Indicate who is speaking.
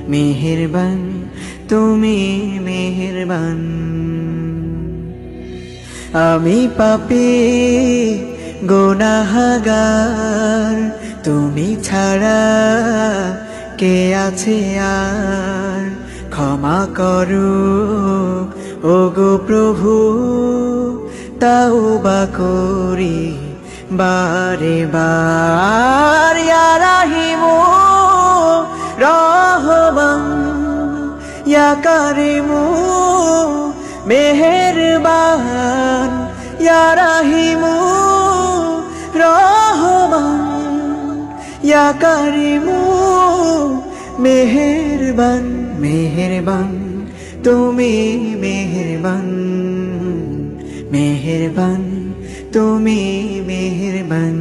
Speaker 1: মেহেরবান, তুমি মেহেরবান। আমি পাপী গুনাহগার, তুমি ছাড়া কে আছে আর? ক্ষমা করো ওগো প্রভু, তাওবা করি বারে বার। ইয়া রাহিমু রহমান, ইয়া কারিমু মেহেরবান, ইয়া রাহিমু রহমান, ইয়া কারিমু মেহেরবান। মেহেরবান, তুমি মেহেরবান, মেহেরবান, তুমি মেহেরবান।